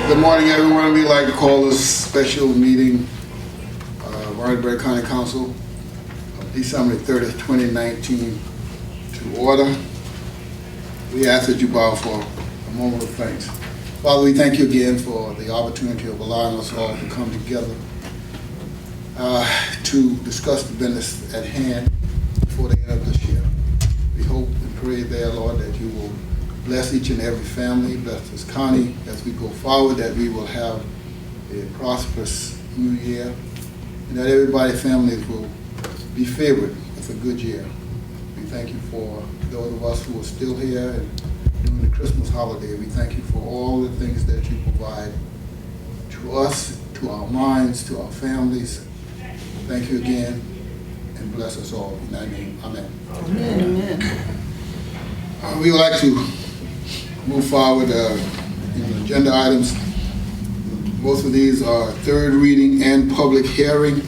Good morning, everyone. We'd like to call this special meeting of Orangeburg County Council of December 30th, 2019 to order. We ask that you bow for a moment of thanks. Father, we thank you again for the opportunity of allowing us all to come together to discuss the business at hand before the end of this year. We hope and pray there, Lord, that you will bless each and every family, bless this county as we go forward, that we will have a prosperous new year, and that everybody's families will be favored with a good year. We thank you for those of us who are still here and during the Christmas holiday. We thank you for all the things that you provide to us, to our minds, to our families. Thank you again, and bless us all. In thy name, amen. Amen. We would like to move forward in agenda items. Most of these are third reading and public hearing.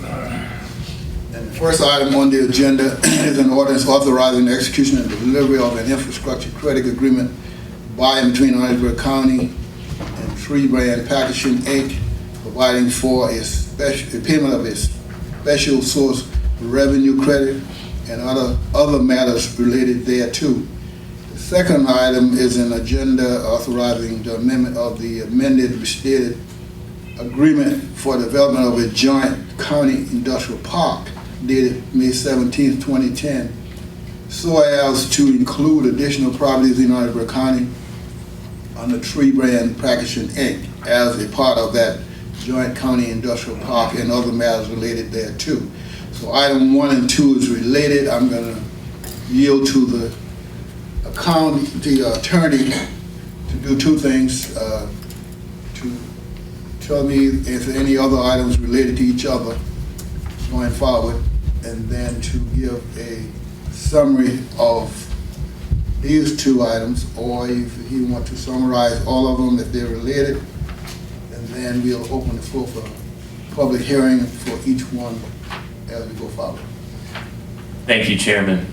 And the first item on the agenda is an ordinance authorizing the execution and delivery of an infrastructure credit agreement by and between Orangeburg County and Tree Brand Packaging, Inc., providing for a payment of a special source revenue credit and other matters related thereto. The second item is an agenda authorizing the amendment of the amended restated agreement for development of a joint county industrial park dated May 17, 2010, so as to include additional properties in Orangeburg County under Tree Brand Packaging, Inc. as a part of that joint county industrial park and other matters related thereto. So item 1 and 2 is related. I'm going to yield to the attorney to do two things, to tell me if any other items related to each other going forward, and then to give a summary of these two items, or if he wants to summarize all of them if they're related, and then we'll open the floor for public hearing for each one as we go forward. Thank you, Chairman.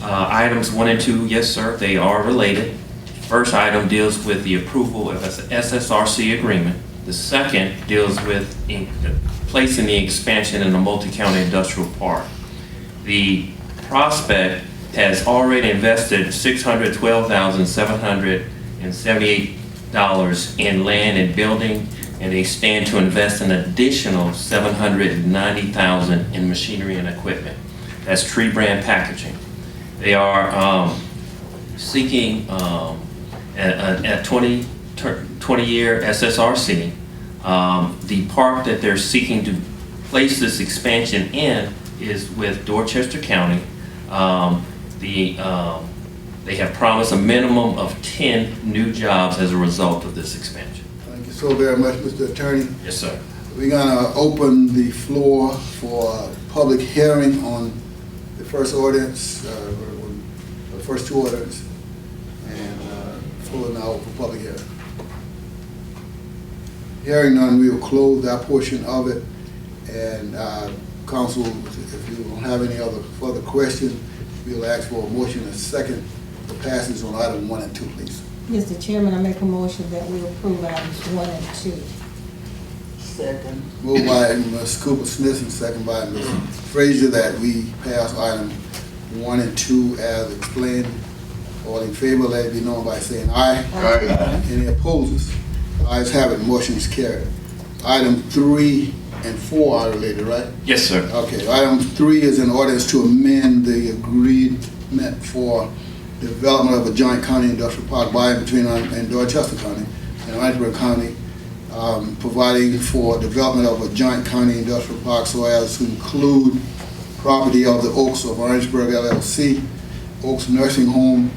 Items 1 and 2, yes, sir, they are related. First item deals with the approval of an SSRC agreement. The second deals with placing the expansion in a multi-county industrial park. The prospect has already invested $612,778 in land and building, and they stand to invest an additional $790,000 in machinery and equipment. That's Tree Brand Packaging. They are seeking a 20-year SSRC. The park that they're seeking to place this expansion in is with Dorchester County. They have promised a minimum of 10 new jobs as a result of this expansion. Thank you so very much, Mr. Attorney. Yes, sir. We're going to open the floor for public hearing on the first ordinance, the first two ordinance, and floor now open for public hearing. Hearing none, we will close that portion of it, and council, if you don't have any other further questions, we'll ask for a motion and a second for passage on item 1 and 2, please. Mr. Chairman, I make a motion that we approve items 1 and 2. Second. Moved by Ms. Cooper Smith and second by Ms. Frazier that we pass item 1 and 2 as explained. All in favor, let it be known by saying aye. Aye. Any opposers? Ayes have it, motion is carried. Item 3 and 4 are related, right? Yes, sir. Okay, item 3 is an ordinance to amend the agreement for development of a joint county industrial park by and between in Dorchester County and Orangeburg County, providing for development of a joint county industrial park so as to include property of the Oaks of Orangeburg LLC, Oaks Nursing Home,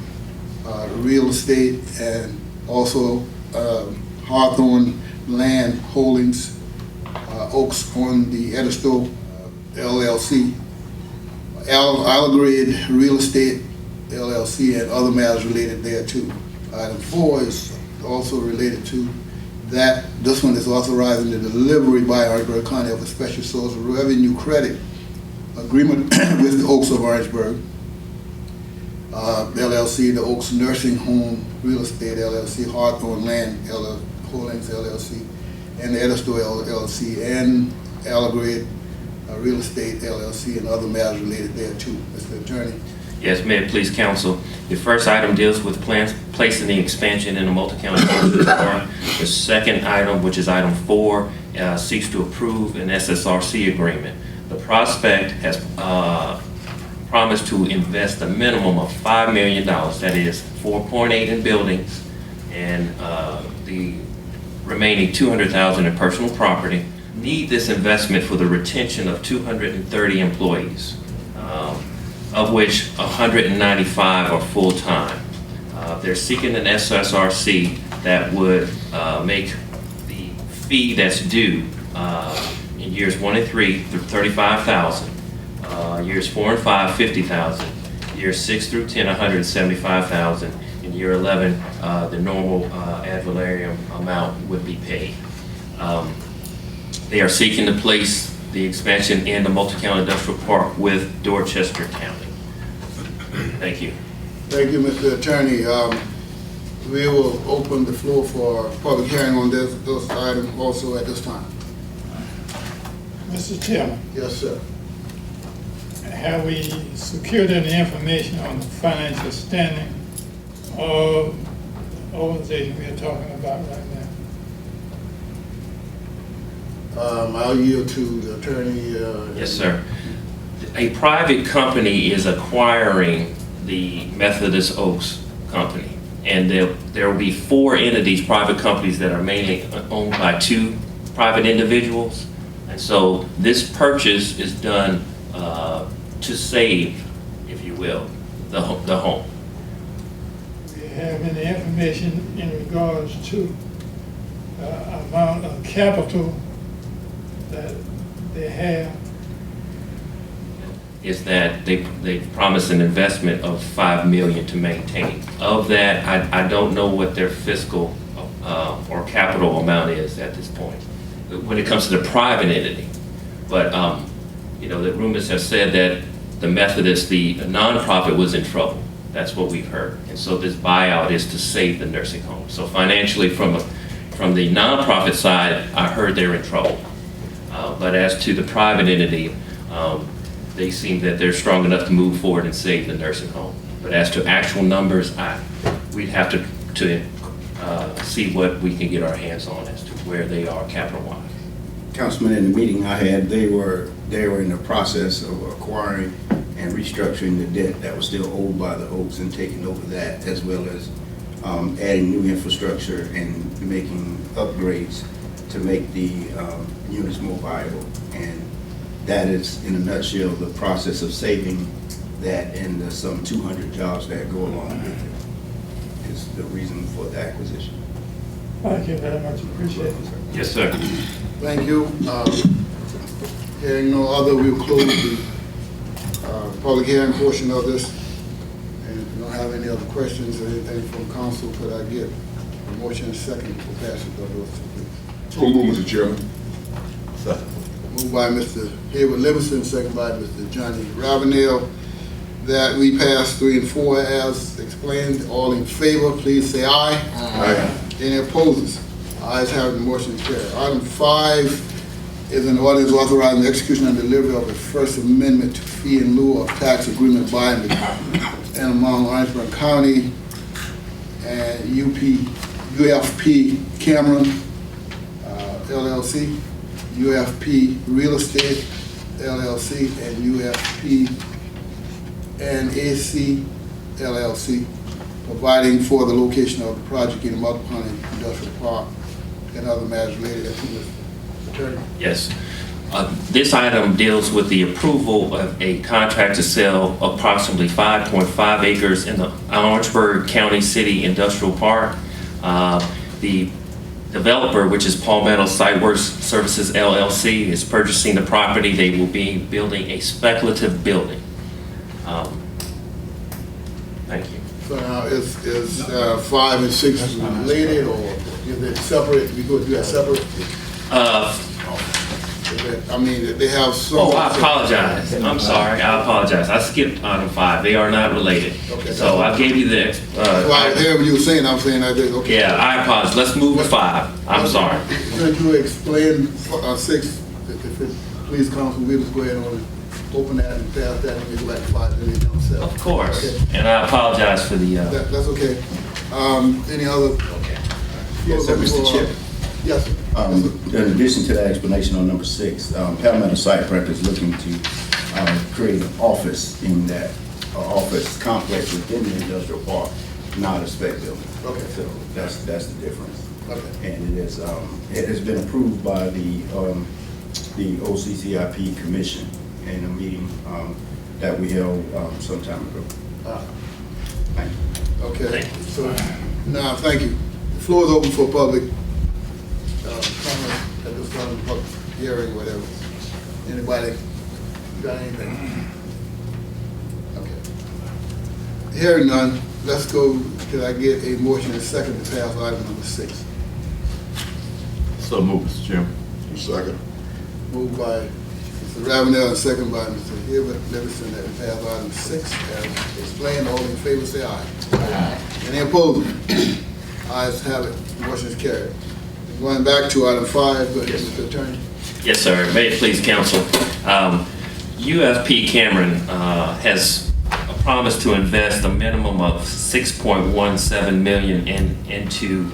real estate, and also Hawthorne Land Holdings, Oaks on the Edisto LLC, Allegred Real Estate LLC, and other matters related thereto. Item 4 is also related to that. This one is authorizing the delivery by Orangeburg County of a special source of revenue credit agreement with the Oaks of Orangeburg LLC, the Oaks Nursing Home Real Estate LLC, Hawthorne Land Holdings LLC, and the Edisto LLC, and Allegretti Real Estate LLC, and other matters related thereto. Mr. Attorney. Yes, Mayor, please, counsel. The first item deals with plans placing the expansion in the multi-county grocery store. The second item, which is item 4, seeks to approve an SSRC agreement. The prospect has promised to invest a minimum of $5 million, that is 4.8 in buildings, and the remaining $200,000 in personal property. Need this investment for the retention of 230 employees, of which 195 are full-time. They're seeking an SSRC that would make the fee that's due in years 1 and 3 through $35,000, years 4 and 5, $50,000, years 6 through 10, $175,000, in year 11, the normal ad valorem amount would be paid. They are seeking to place the expansion in the multi-county industrial park with Dorchester County. Thank you. Thank you, Mr. Attorney. We will open the floor for public hearing on those items also at this time. Mr. Chairman, Yes, sir. have we secured any information on the financial standing of the organization we are talking about right now? I'll yield to the attorney. Yes, sir. A private company is acquiring the Methodist Oaks Company, and there will be 4 entities, private companies, that are mainly owned by 2 private individuals. And so this purchase is done to save, if you will, the home. Do you have any information in regards to amount of capital that they have? Is that they promised an investment of $5 million to maintain. Of that, I don't know what their fiscal or capital amount is at this point when it comes to the private entity. But the rumors have said that the Methodist, the nonprofit, was in trouble. That's what we've heard. And so this buyout is to save the nursing home. So financially, from the nonprofit side, I heard they're in trouble. But as to the private entity, they seem that they're strong enough to move forward and save the nursing home. But as to actual numbers, we'd have to see what we can get our hands on as to where they are capital-wise. Councilman, in the meeting I had, they were in the process of acquiring and restructuring the debt that was still owed by the Oaks and taking over that, as well as adding new infrastructure and making upgrades to make the units more viable. And that is, in a nutshell, the process of saving that and the some 200 jobs that go along with it is the reason for the acquisition. Thank you very much. Appreciate it, sir. Yes, sir. Thank you. Hearing no other, we'll close the public hearing portion of this. And if you don't have any other questions or anything from council, could I get a motion and second for passage of those two, please? So move, Mr. Chairman. Moved by Mr. Hayward Livingston, second by Mr. Johnny Ravenel, that we pass 3 and 4 as explained. All in favor, please say aye. Aye. Any opposers? Ayes have it, the motion is carried. Item 5 is an ordinance authorizing the execution and delivery of a First Amendment to fee in lieu of tax agreement by and among Orangeburg County and UFP Cameron LLC, UFP Real Estate LLC, and UFP and AC LLC, providing for the location of the project in the multi-county industrial park and other matters related to Mr. Attorney. Yes. This item deals with the approval of a contract to sell approximately 5.5 acres in the Orangeburg County City Industrial Park. The developer, which is Palmetto Siteworks Services LLC, is purchasing the property. They will be building a speculative building. Thank you. So now, is 5 and 6 related, or is it separate? We go do that separate? I mean, that they have some. Oh, I apologize. I'm sorry. I apologize. I skipped item 5. They are not related. Okay. So I gave you the, So I heard what you were saying, I'm saying I did, okay. yeah, I apologize. Let's move to 5. I'm sorry. Could you explain 6, if it please, Council, we'll just go ahead and open that and pass that, and we go back to 5, and then themselves. Of course. Okay. And I apologize for the, That's okay. Any other? Yes, sir, Mr. Chair. Yes, sir. In addition to the explanation on number 6, Palmetto Site Prep is looking to create an office in that office complex within the industrial park, not a spec building. Okay. So that's the difference. Okay. And it has been approved by the OCCIP Commission in a meeting that we held some time ago. Thank you. Okay, Thank you. so, now, thank you. The floor is open for public comment at this time, public hearing, whatever. Anybody got anything? Okay. Hearing none, let's go, can I get a motion and second to pass item number 6? So move, Mr. Chairman. Second. Moved by Mr. Ravenel and second by Mr. Hibbert Livingston that we pass item 6 as explained. All in favor say aye. Aye. Any opposed? Ayes have it. Motion is carried. Going back to item 5, go ahead, Mr. Attorney. yes, sir. May it please council. UFP Cameron has promised to invest a minimum of $6.17 million into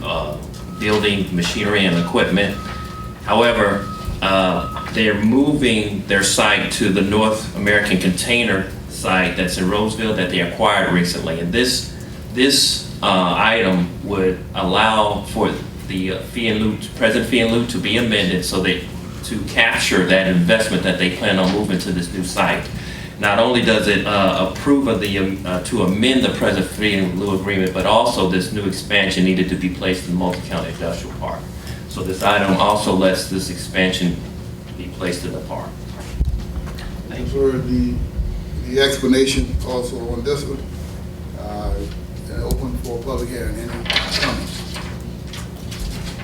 building machinery and equipment. However, they're moving their site to the North American Container site that's in Roseville that they acquired recently. And this item would allow for the present fee in lieu to be amended so that to capture that investment that they plan on moving to this new site. Not only does it approve of to amend the present fee in lieu agreement, but also this new expansion needed to be placed in the multi-county industrial park. So this item also lets this expansion be placed in the park. Thank you. For the explanation also on this one, and open for public hearing. Any comments?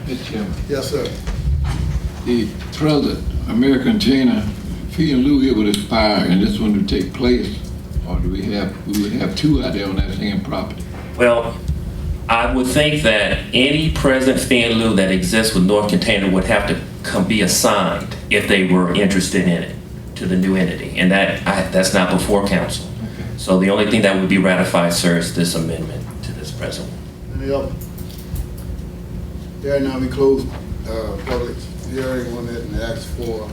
Mr. Chairman, Yes, sir. the present American Container fee in lieu here would expire and this one would take place, or we would have 2 out there on that same property? Well, I would think that any present fee in lieu that exists with North Container would have to be assigned if they were interested in it to the new entity, and that's not before council. Okay. So the only thing that would be ratified, sir, is this amendment to this present one. Any other? Hearing now, we close public hearing on it and ask for a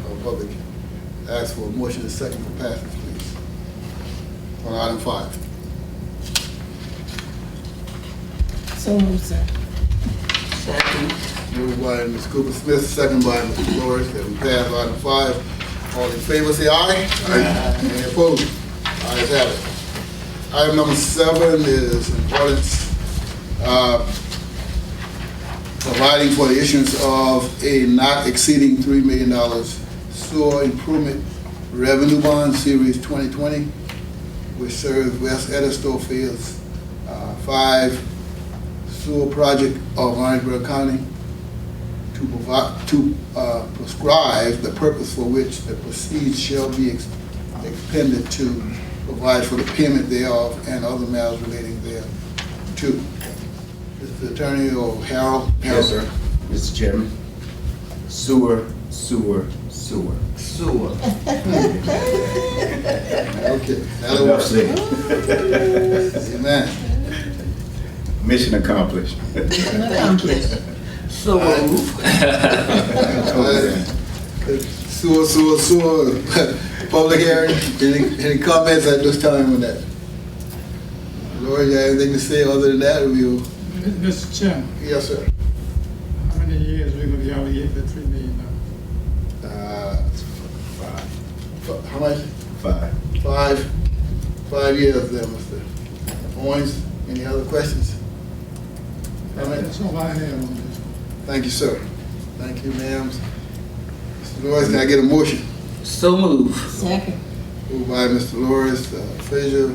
motion and second for passage, please. On item 5. So moved, sir. Second. Moved by Ms. Cooper Smith, second by Mr. Flores, that we pass item 5. All in favor, say aye. Aye. Any opposed? Ayes have it. Item number 7 is an ordinance providing for the issuance of a not exceeding $3 million sewer improvement revenue bond, Series 2020, which serves West Edisto Fields 5 sewer project of Orangeburg County to prescribe the purpose for which the proceeds shall be expended to provide for the payment thereof and other matters relating thereto. Mr. Attorney or Harold? Yes, sir. Mr. Chairman. Sewer. Sewer. Okay, that'll Enough work. said. Amen. Mission accomplished. Accomplished. So moved. Sewer. Public hearing. Any comments at this time on that? Lord, you have anything to say other than that? Or you? Mr. Chairman, Yes, sir. how many years we gonna be obligated for $3 million? 5. How much? 5. 5 years there, Mr. Owens. Any other questions? That's all I have on this. Thank you, sir. Thank you, ma'am. Mr. Lewis, can I get a motion? So moved. Second. Moved by Mr. Loris Frazier,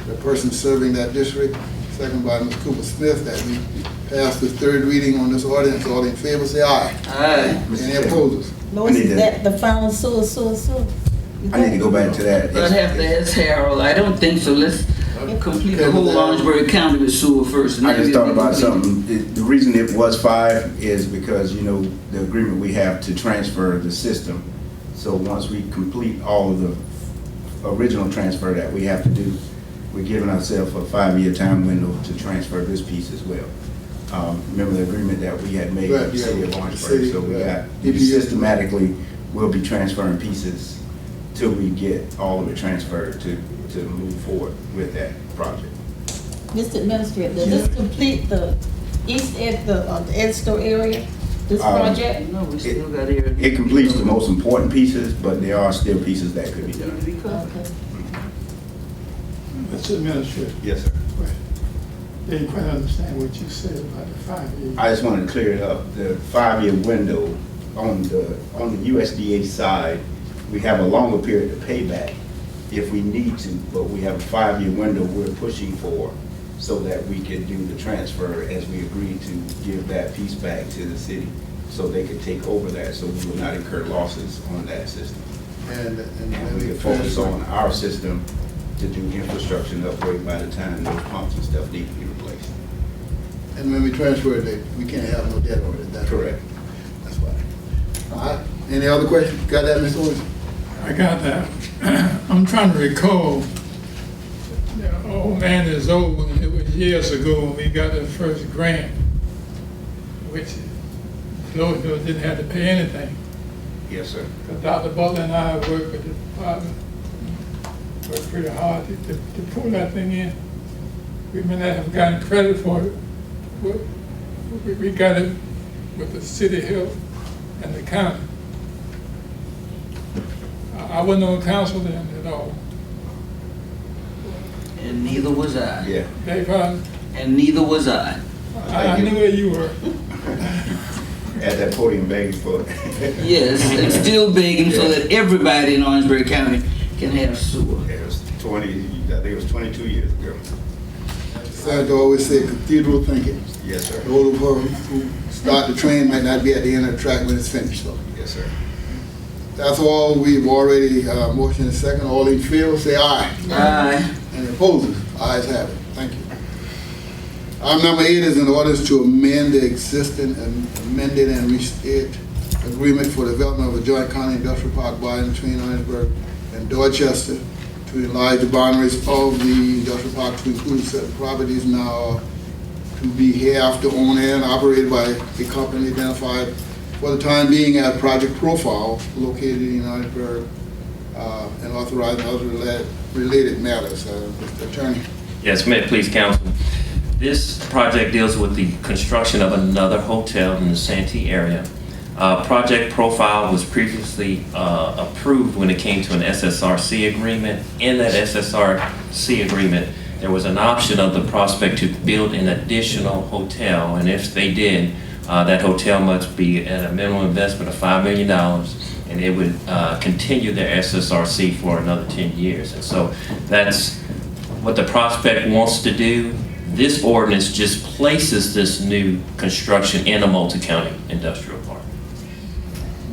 the person serving that district. Second by Ms. Cooper Smith, that we pass the 3rd reading on this ordinance. All in favor, say aye. Aye. Any opposers? Lois, need is to- that the final sewer? I need to go back to that. I'd have to ask Harold. I don't think so. Let's complete the whole Orangeburg County with sewer first. and I then just we'll thought be about complete. something. The reason it was 5 is because, you know, the agreement we have to transfer the system. So once we complete all of the original transfer that we have to do, we're giving ourselves a 5-year time window to transfer this piece as well. Remember the agreement that we had made with the Right, city yeah, of the Orangeburg? city, So we right. got, we systematically will be transferring pieces till we get all of it transferred to move forward with that project. Mr. Administrator, does this complete the east end, the Ed Store area, this project? No, we still got here. It completes the most important pieces, but there are still pieces that could be done. Okay. Mr. Administrator, Yes, sir. didn't quite understand what you said about the 5 years. I just wanted to clear it up. The 5-year window on the USDA side, we have a longer period to pay back if we need to, but we have a 5-year window we're pushing for so that we can do the transfer as we agreed to give that piece back to the city so they could take over that, so we will not incur losses on that system. And And we can focus on our system to do infrastructure and upgrade by the time those pumps and stuff need to be replaced. And when we transfer it, we can't have no debt on it. That's Correct. That's why. All right. Any other questions? Got that, Mr. Wilson? I got that. I'm trying to recall, the old man is old, and it was years ago when we got the first grant, which Louisville didn't have to pay anything. Yes, sir. Because Dr. Butler and I worked with the department, worked pretty hard to pull that thing in. We may not have gotten credit for it. We got it with the city help and the county. I wasn't on council then at all. And neither was I. Yeah. Dave, I And neither was I. knew where you were. At that podium begging for it. Yes, and still begging so that everybody in Orangeburg County can have sewer. It was 20, I think it was 22 years ago. Senator always say cathedral thinking. Yes, sir. Those who start the train might not be at the end of the track when it's finished, so. Yes, sir. That's all. We've already motioned and second. All in favor, say aye. Aye. Any opposers? Ayes have it. Thank you. Item number 8 is an orders to amend the existing and amended and restate agreement for development of a joint county industrial park by and between Orangeburg and Dorchester to enlarge the boundaries of the industrial park to include certain properties now to be hereafter owned and operated by a company identified for the time being as Project Profile located in Orangeburg and authorizing other related matters. Mr. Attorney. Yes, may it please council. This project deals with the construction of another hotel in the Santee area. Project Profile was previously approved when it came to an SSRC agreement. In that SSRC agreement, there was an option of the prospect to build an additional hotel, and if they did, that hotel must be at a minimum investment of $5 million, and it would continue their SSRC for another 10 years. And so that's what the prospect wants to do. This ordinance just places this new construction in a multi-county industrial park.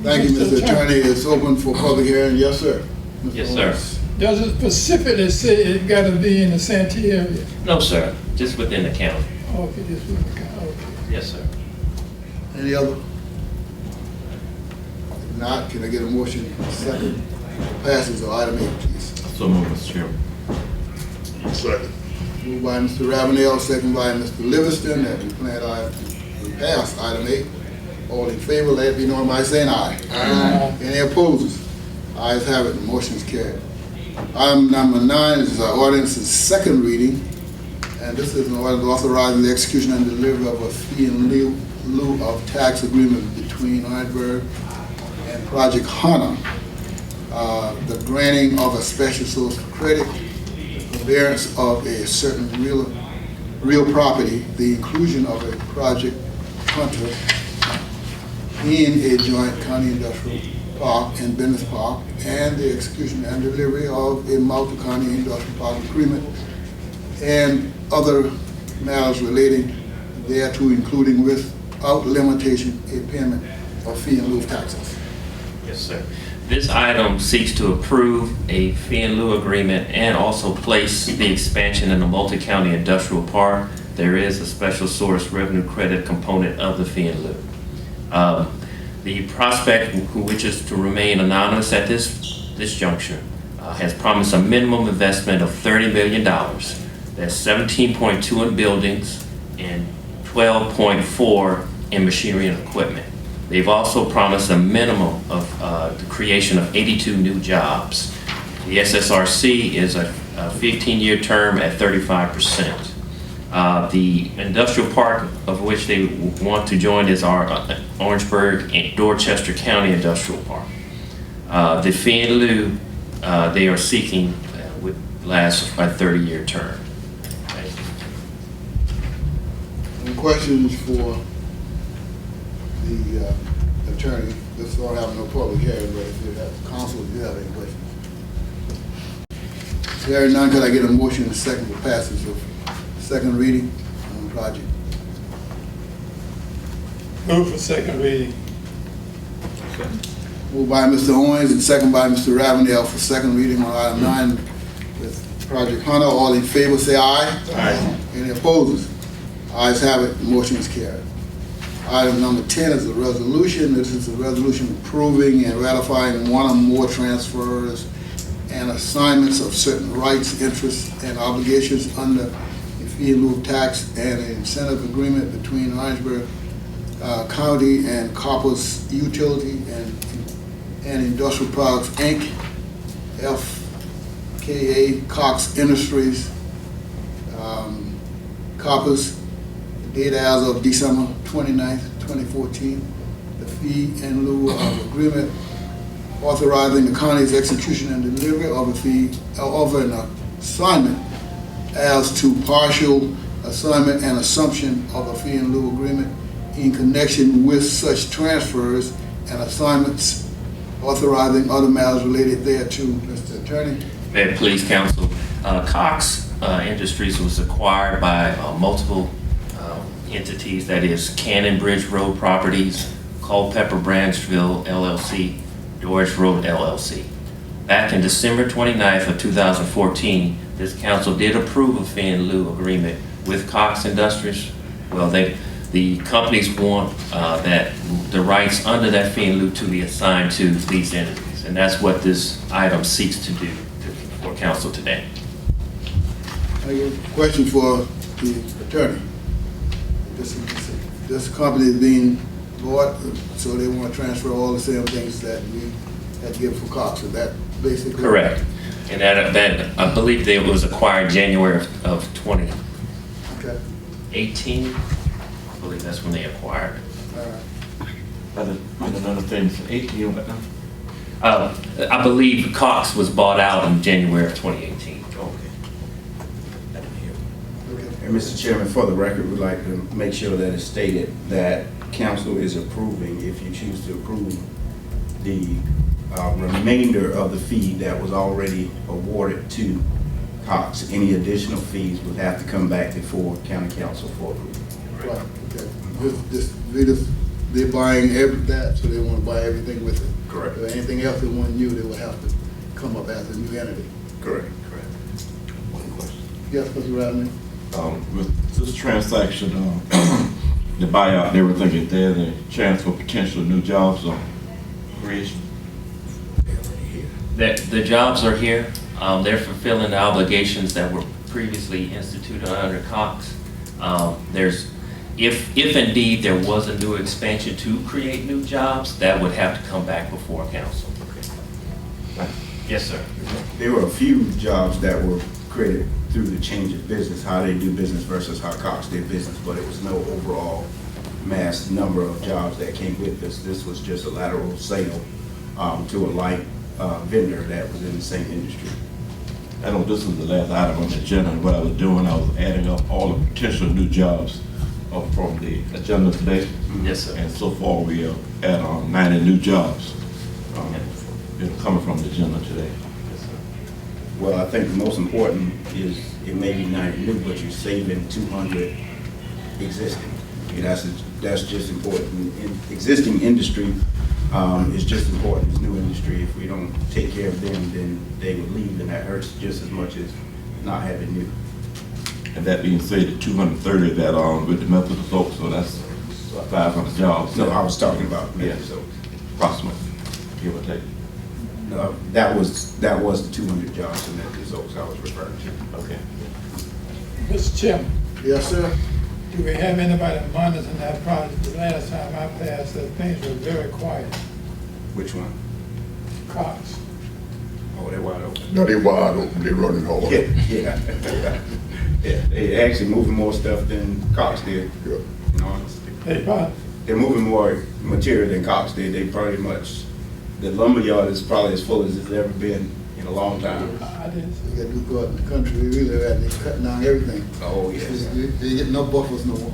Thank you, Mr. Attorney. It's open for public hearing. Yes, sir. Mr. Yes, sir. Owens. Does it specifically say it gotta be in the Santee area? No, sir, just within the county. Okay, this was the kind, okay. Yes, sir. Any other? If not, can I get a motion second passes of item 8, please? So moved, Mr. Chairman. Second. Moved by Mr. Ravenel, second by Mr. Livingston, that we pass item 8. All in favor, let it be known by saying aye. Aye. Any opposers? Ayes have it, the motion is carried. Item number 9 is our ordinance's second reading, and this is an ordinance authorizing the execution and delivery of a fee in lieu of tax agreement between Orangeburg and Project HANA, the granting of a special social credit, the clearance of a certain real property, the inclusion of a Project Hunter in a joint county industrial park and business park, and the execution and delivery of a multi-county industrial park agreement and other matters relating thereto, including without limitation a payment of fee in lieu of taxes. Yes, sir. This item seeks to approve a fee in lieu agreement and also place the expansion in the multi-county industrial park. There is a special source revenue credit component of the fee in lieu. The prospect, who wishes to remain anonymous at this juncture, has promised a minimum investment of $30 million. That's 17.2 in buildings and 12.4 in machinery and equipment. They've also promised a minimum of the creation of 82 new jobs. The SSRC is a 15-year term at 35%. The industrial park of which they want to join is our Orangeburg and Dorchester County Industrial Park. The fee in lieu they are seeking would last a 30-year term. Thank you. Any questions for the attorney? This don't have no public hearing, but if you have counsel, if you have any questions. Hearing none, could I get a motion and a second for passage of second reading on the project? Move for second reading. Moved by Mr. Owens and second by Mr. Ravenel for second reading on item 9 with Project Hunter. All in favor say aye. Aye. Any opposers? Ayes have it, the motion is carried. Item number 10 is a resolution. This is a resolution approving and ratifying one or more transfers and assignments of certain rights, interests, and obligations under the fee in lieu of tax and an incentive agreement between Orangeburg County and Coppers Utility and Industrial Products, Inc., FKA Cox Industries, Coppers, date as of December 29th, 2014. The fee in lieu of agreement authorizing the county's execution and delivery of a fee of an assignment as to partial assignment and assumption of a fee in lieu agreement in connection with such transfers and assignments, authorizing other matters related thereto. Mr. Attorney. May it please counsel, Cox Industries was acquired by multiple entities, that is Cannon Bridge Road Properties, Culpeper Branchville LLC, Doris Road LLC. Back in December 29th of 2014, this council did approve a fee in lieu agreement with Cox Industries. Well, the companies want that the rights under that fee in lieu to be assigned to these entities, and that's what this item seeks to do for council today. Any question for the attorney? This company is being bought, so they want to transfer all the same things that we had given for Cox. Is that basically? Correct. And that I believe it was acquired January of 2018. Okay. I believe that's when they acquired it. All right. Another thing, 18, but I believe Cox was bought out in January of 2018. And Mr. Chairman, for the record, we'd like to make sure that it's stated that council is approving, if you choose to approve, the remainder of the fee that was already awarded to Cox. Any additional fees would have to come back before county council for approval. Right, okay. They're buying that, so they want to buy everything with it. Correct. If anything else they want new, they would have to come up as a new entity. Correct. one question. Yes, Mr. Rodney? With this transaction, the buyout and everything, is there the chance for potential new jobs or creation? The jobs are here. They're fulfilling the obligations that were previously instituted under Cox. If indeed there was a new expansion to create new jobs, that would have to come back before council. Yes, sir. There were a few jobs that were created through the change of business, how they do business versus how Cox did business, but it was no overall mass number of jobs that came with this. This was just a lateral sale to a light vendor that was in the same industry. I know this was the last item on the agenda, and what I was doing, I was adding up all the potential new jobs from the agenda today. Yes, sir. And so far, we are at 90 new jobs coming from the agenda today. Well, I think the most important is it may be 90 new, but you're saving 200 existing. That's just important. Existing industry is just important as new industry. If we don't take care of them, then they would leave, and that hurts just as much as not having new. And that being said, the 230 that are with the Methodist Oaks, so that's 500 jobs. No, I was talking about Yeah. Memphis Oaks. Approximately, give or take. No, that was the 200 jobs in Memphis Oaks I was referring to. Okay. Mr. Chairman, Yes, sir. do we have anybody monitoring that project? The last time I passed, that things were very quiet. Which one? Cox. Oh, they're wide open. No, they wide open, they running hard. Yeah, yeah. Yeah, they actually moving more stuff than Cox did. Yeah. You know, They probably, they're moving more material than Cox did. They pretty much, the lumber yard is probably as full as it's ever been in a long time. I didn't see. We got to go out in the country, we really are, they cutting down everything. Oh, yes. They get no buffers no more.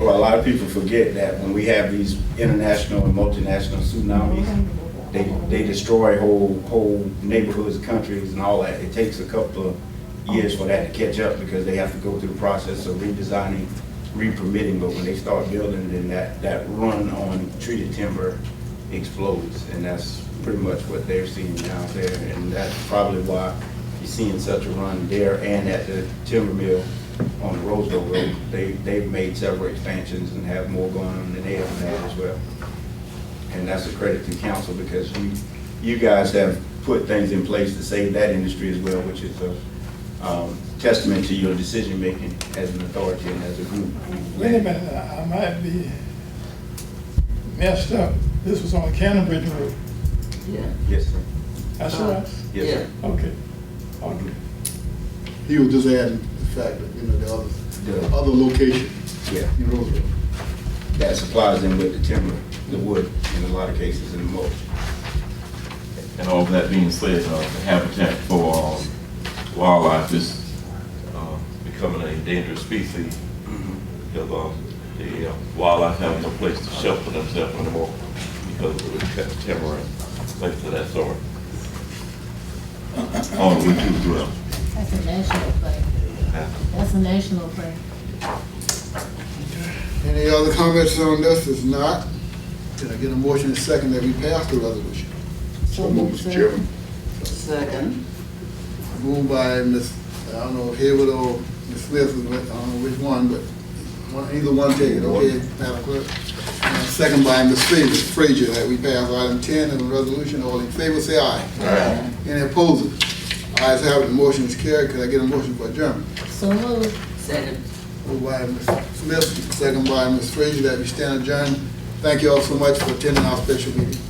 Well, a lot of people forget that when we have these international and multinational tsunamis, they destroy whole neighborhoods, countries, and all that. It takes a couple of years for that to catch up because they have to go through the process of redesigning, re-permitting. But when they start building, then that run on treated timber explodes, and that's pretty much what they're seeing down there. And that's probably why you're seeing such a run there and at the timber mill on the Roseville Road. They've made several expansions and have more going on than they ever had as well. And that's a credit to council because you guys have put things in place to save that industry as well, which is a testament to your decision-making as an authority and as a group. Wait a minute, I might be messed up. This was on Canterbridge Road. Yeah. Yes, sir. That's right? Yes, sir. Okay. Okay. He was just adding the fact that, the other location Yeah. in Roseville. That supplies them with the timber, the wood, in a lot of cases, and the mulch. And all that being said, the habitat for wildlife is becoming an endangered species because the wildlife have no place to shelter themselves anymore because of the cut timber and things of that sort. All the way to the That's a national thing. That's a national thing. Any other comments on this? If not, can I get a motion and second that we pass the resolution? So move, Mr. Chairman. Second. Moved by Ms., I don't know if Hayward or Ms. Smith, I don't know which one, but either one take it, okay, Madam Clerk? Second by Ms. Frazier, that we pass item 10 of the resolution. All in favor, say aye. Aye. Any opposers? Ayes have it, the motion is carried. Could I get a motion for adjournment? So moved. Second. Moved by Ms. Smith, second by Ms. Frazier, that we stand adjourned. Thank you all so much for attending our special meeting.